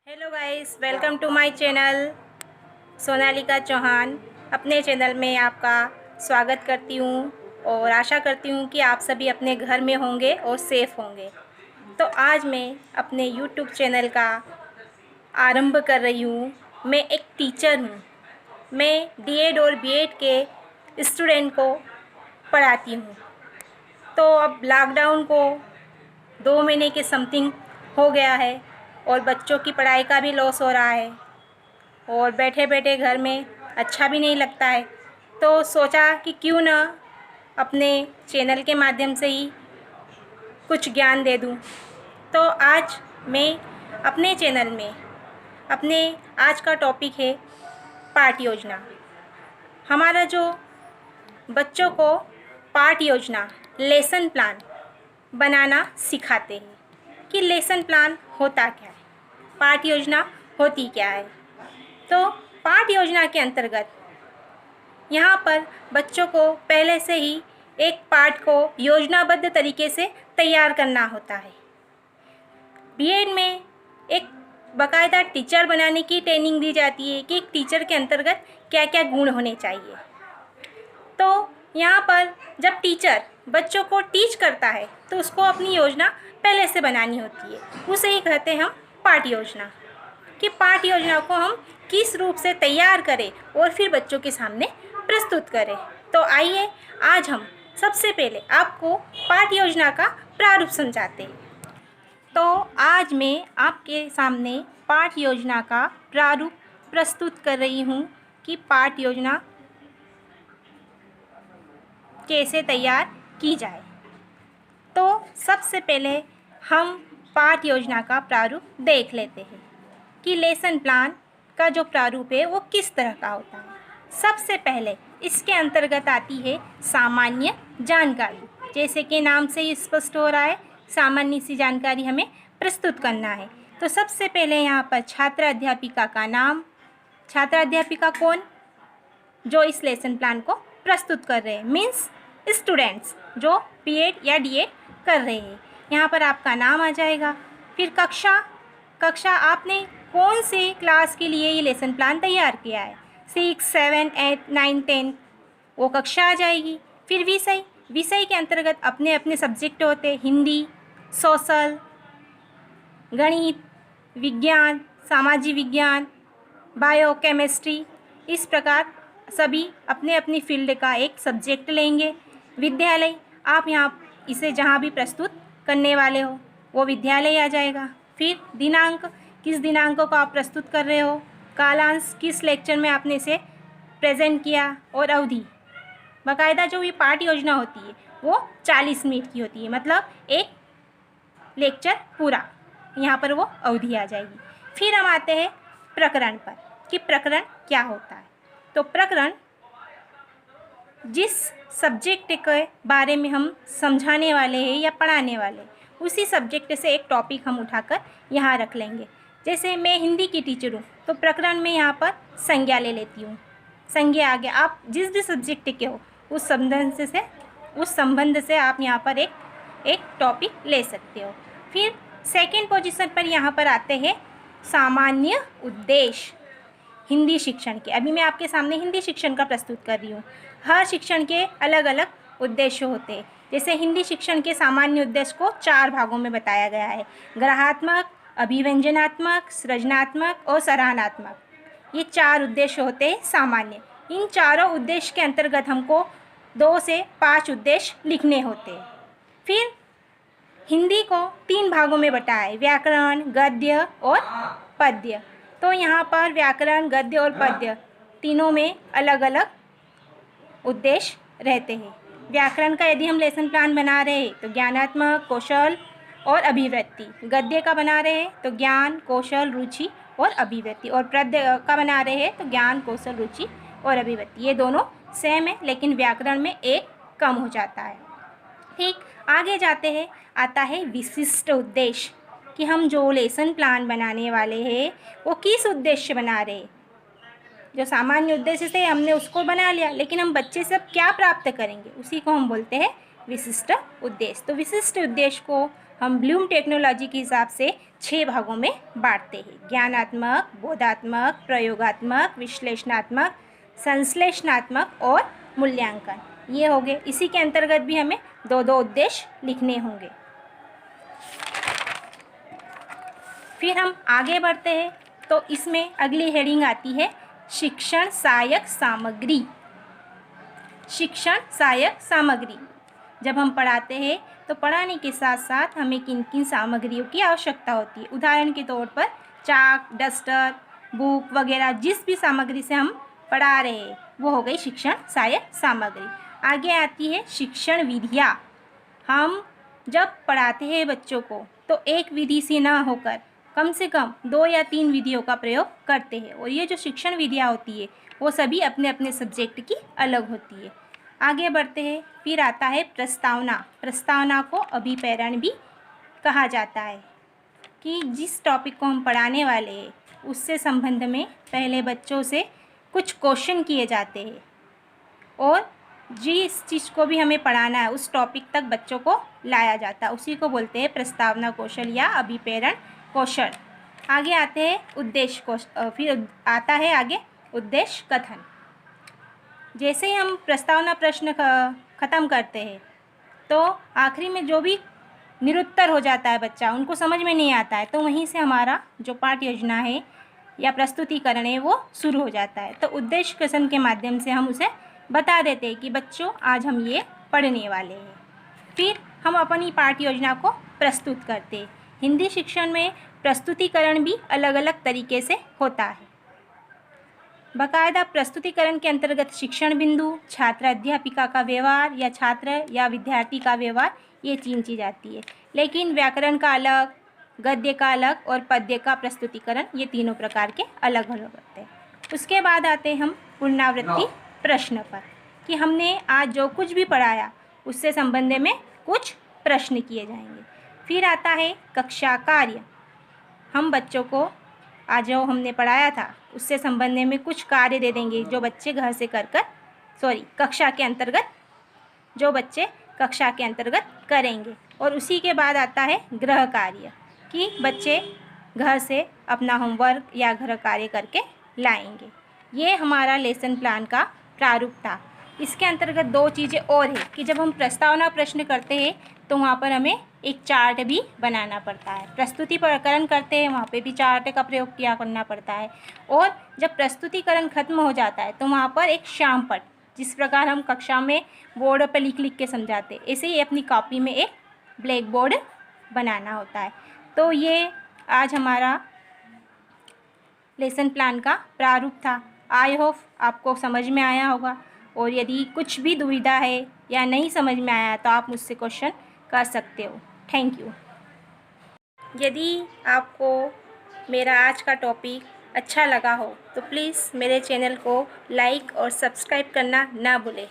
Hello guys, welcome to my channel Sonalika Chauhan. अपने channel में आपका स्वागत करती हूँ और आशा करती हूँ कि आप सभी अपने घर में होंगे और सेफ़ होंगे। तो आज मैं अपने यूट्यूब चैनल का आरंभ कर रही हूँ। मैं एक टीचर हूँ। मैं डीएड और बीएड के स्टूडेंट को पढ़ाती हूँ। तो अब लॉकडाउन को 2 महीने के समथिंग हो गया है और बच्चों की पढ़ाई का भी लॉस हो रहा है और बैठे बैठे घर में अच्छा भी नहीं लगता है। तो सोचा कि क्यों ना अपने चैनल के माध्यम से ही कुछ ज्ञान दे दूं। तो आज मैं अपने चैनल में अपने आज का टॉपिक है पाठ योजना। हमारा जो बच्चों को पाठ योजना लेसन प्लान बनाना सिखाते हैं कि लेसन प्लान होता क्या है, पाठ योजना होती क्या है। तो पाठ योजना के अंतर्गत यहाँ पर बच्चों को पहले से ही एक पाठ को योजनाबद्ध तरीके से तैयार करना होता है। बीएड में एक बाकायदा टीचर बनाने की ट्रेनिंग दी जाती है कि एक टीचर के अंतर्गत क्या क्या गुण होने चाहिए। तो यहाँ पर जब टीचर बच्चों को टीच करता है तो उसको अपनी योजना पहले से बनानी होती है। उसे ही कहते हैं हम पाठ योजना, कि पाठ योजना को हम किस रूप से तैयार करें और फिर बच्चों के सामने प्रस्तुत करें। तो आइए आज हम सबसे पहले आपको पाठ योजना का प्रारूप समझाते हैं। तो आज मैं आपके सामने पाठ योजना का प्रारूप प्रस्तुत कर रही हूँ कि पाठ योजना कैसे तैयार की जाए। तो सबसे पहले हम पाठ योजना का प्रारूप देख लेते हैं कि लेसन प्लान का जो प्रारूप है वो किस तरह का होता है। सबसे पहले इसके अंतर्गत आती है सामान्य जानकारी। जैसे कि नाम से ही स्पष्ट हो रहा है, सामान्य सी जानकारी हमें प्रस्तुत करना है। तो सबसे पहले यहाँ पर छात्र अध्यापिका का नाम, छात्र अध्यापिका कौन, जो इस लेसन प्लान को प्रस्तुत कर रहे हैं, मीन्स स्टूडेंट्स जो बीएड या डीएड कर रहे हैं। यहाँ पर आपका नाम आ जाएगा। फिर कक्षा आपने कौन से क्लास के लिए ये लेसन प्लान तैयार किया है, 6, 7, 8, 9, 10, वो कक्षा आ जाएगी। फिर विषय के अंतर्गत अपने अपने सब्जेक्ट होते हैं, हिंदी, सोशल, गणित, विज्ञान, सामाजिक विज्ञान, बायो, केमिस्ट्री, इस प्रकार सभी अपने अपनी फील्ड का एक सब्जेक्ट लेंगे। विद्यालय, आप यहाँ इसे जहाँ भी प्रस्तुत करने वाले हो वो विद्यालय आ जाएगा। फिर दिनांक, किस दिनांक को आप प्रस्तुत कर रहे हो, कालांश, किस लेक्चर में आपने इसे प्रेजेंट किया, और अवधि। बाकायदा जो ये पाठ योजना होती है वो 40 मिनट की होती है, मतलब एक लेक्चर पूरा, यहाँ पर वो अवधि आ जाएगी। फिर हम आते हैं प्रकरण पर कि प्रकरण क्या होता है। तो प्रकरण जिस सब्जेक्ट के बारे में हम समझाने वाले हैं या पढ़ाने वाले, उसी सब्जेक्ट से एक टॉपिक हम उठाकर यहाँ रख लेंगे। जैसे मैं हिंदी की टीचर हूँ तो प्रकरण में यहाँ पर संज्ञा ले लेती हूँ। संज्ञा आगे आप जिस भी सब्जेक्ट के हो उस संबंध से आप यहाँ पर एक टॉपिक ले सकते हो। फिर सेकेंड पोजीशन पर यहाँ पर आते हैं सामान्य उद्देश्य हिंदी शिक्षण के। अभी मैं आपके सामने हिंदी शिक्षण का प्रस्तुत कर रही हूँ। हर शिक्षण के अलग अलग उद्देश्य होते हैं। जैसे हिंदी शिक्षण के सामान्य उद्देश्य को 4 भागों में बताया गया है, ग्रहात्मक, अभिव्यंजनात्मक, सृजनात्मक और सराहनात्मक। ये 4 उद्देश्य होते हैं सामान्य। इन चारों उद्देश्य के अंतर्गत हमको 2 से 5 उद्देश्य लिखने होते हैं। फिर हिंदी को 3 भागों में बटा है, व्याकरण, गद्य और पद्य। तो यहाँ पर व्याकरण, गद्य और पद्य तीनों में अलग अलग उद्देश्य रहते हैं। व्याकरण का यदि हम लेसन प्लान बना रहे हैं तो ज्ञानात्मक, कौशल और अभिवृत्ति। गद्य का बना रहे हैं तो ज्ञान, कौशल, रुचि और अभिवृत्ति। और पद्य का बना रहे हैं तो ज्ञान, कौशल, रुचि और अभिवृत्ति। ये दोनों सेम है, लेकिन व्याकरण में एक कम हो जाता है। ठीक, आगे जाते हैं, आता है विशिष्ट उद्देश्य कि हम जो लेसन प्लान बनाने वाले हैं वो किस उद्देश्य बना रहे हैं। जो सामान्य उद्देश्य से हमने उसको बना लिया, लेकिन हम बच्चे से अब क्या प्राप्त करेंगे उसी को हम बोलते हैं विशिष्ट उद्देश्य। तो विशिष्ट उद्देश्य को हम ब्लूम टेक्नोलॉजी के हिसाब से 6 भागों में बांटते हैं। ज्ञानात्मक, बोधात्मक, प्रयोगात्मक, विश्लेषणात्मक, संश्लेषणात्मक और मूल्यांकन, ये हो गए। इसी के अंतर्गत भी हमें 2-2 उद्देश्य लिखने होंगे। फिर हम आगे बढ़ते हैं तो इसमें अगली हेडिंग आती है शिक्षण सहायक सामग्री। शिक्षण सहायक सामग्री, जब हम पढ़ाते हैं तो पढ़ाने के साथ साथ हमें किन किन सामग्रियों की आवश्यकता होती है। उदाहरण के तौर पर चाक, डस्टर, बुक वगैरह जिस भी सामग्री से हम पढ़ा रहे हैं वो हो गई शिक्षण सहायक सामग्री। आगे आती है शिक्षण विधियाँ। हम जब पढ़ाते हैं बच्चों को तो एक विधि से ना होकर कम से कम 2 या 3 विधियों का प्रयोग करते हैं, और ये जो शिक्षण विधियाँ होती है वो सभी अपने अपने सब्जेक्ट की अलग होती है। आगे बढ़ते हैं। फिर आता है प्रस्तावना। प्रस्तावना को अभिप्रेरण भी कहा जाता है कि जिस टॉपिक को हम पढ़ाने वाले हैं उससे संबंध में पहले बच्चों से कुछ क्वेश्चन किए जाते हैं, और जिस चीज़ को भी हमें पढ़ाना है उस टॉपिक तक बच्चों को लाया जाता है, उसी को बोलते हैं प्रस्तावना कौशल या अभिप्रेरण कौशल। आगे आते हैं उद्देश्य कौशल। फिर आता है आगे उद्देश्य कथन। जैसे ही हम प्रस्तावना प्रश्न ख़त्म करते हैं तो आखिरी में जो भी निरुत्तर हो जाता है बच्चा, उनको समझ में नहीं आता है, तो वहीं से हमारा जो पाठ योजना है या प्रस्तुतिकरण है वो शुरू हो जाता है। तो उद्देश्य कथन के माध्यम से हम उसे बता देते हैं कि बच्चों आज हम ये पढ़ने वाले हैं। फिर हम अपनी पाठ योजना को प्रस्तुत करते हैं। हिंदी शिक्षण में प्रस्तुतिकरण भी अलग अलग तरीके से होता है। बाकायदा प्रस्तुतिकरण के अंतर्गत शिक्षण बिंदु, छात्र अध्यापिका का व्यवहार या छात्र या विद्यार्थी का व्यवहार, ये 3 चीज़ आती है। लेकिन व्याकरण का अलग, गद्य का अलग और पद्य का प्रस्तुतिकरण, ये तीनों प्रकार के अलग अलग होते हैं। उसके बाद आते हैं हम पुनरावृत्ति प्रश्न पर कि हमने आज जो कुछ भी पढ़ाया उससे संबंध में कुछ प्रश्न किए जाएंगे। फिर आता है कक्षा कार्य। हम बच्चों को आज जो हमने पढ़ाया था उससे संबंध में कुछ कार्य दे देंगे जो बच्चे घर से कक्षा के अंतर्गत जो बच्चे कक्षा के अंतर्गत करेंगे। और उसी के बाद आता है गृह कार्य कि बच्चे घर से अपना होमवर्क या गृह कार्य करके लाएंगे। ये हमारा लेसन प्लान का प्रारूप था। इसके अंतर्गत 2 चीज़ें और है कि जब हम प्रस्तावना प्रश्न करते हैं तो वहाँ पर हमें एक चार्ट भी बनाना पड़ता है। प्रस्तुतिकरण करते हैं वहाँ पे भी चार्ट का प्रयोग किया करना पड़ता है। और जब प्रस्तुतिकरण खत्म हो जाता है तो वहाँ पर एक श्यामपट्ट, जिस प्रकार हम कक्षा में बोर्ड पर लिख लिख के समझाते, ऐसे ही अपनी कॉपी में एक ब्लैक बोर्ड बनाना होता है। तो ये आज हमारा लेसन प्लान का प्रारूप था। आई होप आपको समझ में आया होगा, और यदि कुछ भी दुविधा है या नहीं समझ में आया तो आप मुझसे क्वेश्चन कर सकते हो। Thank you. यदि आपको मेरा आज का टॉपिक अच्छा लगा हो तो प्लीज़ मेरे चैनल को लाइक और सब्सक्राइब करना ना भूलें।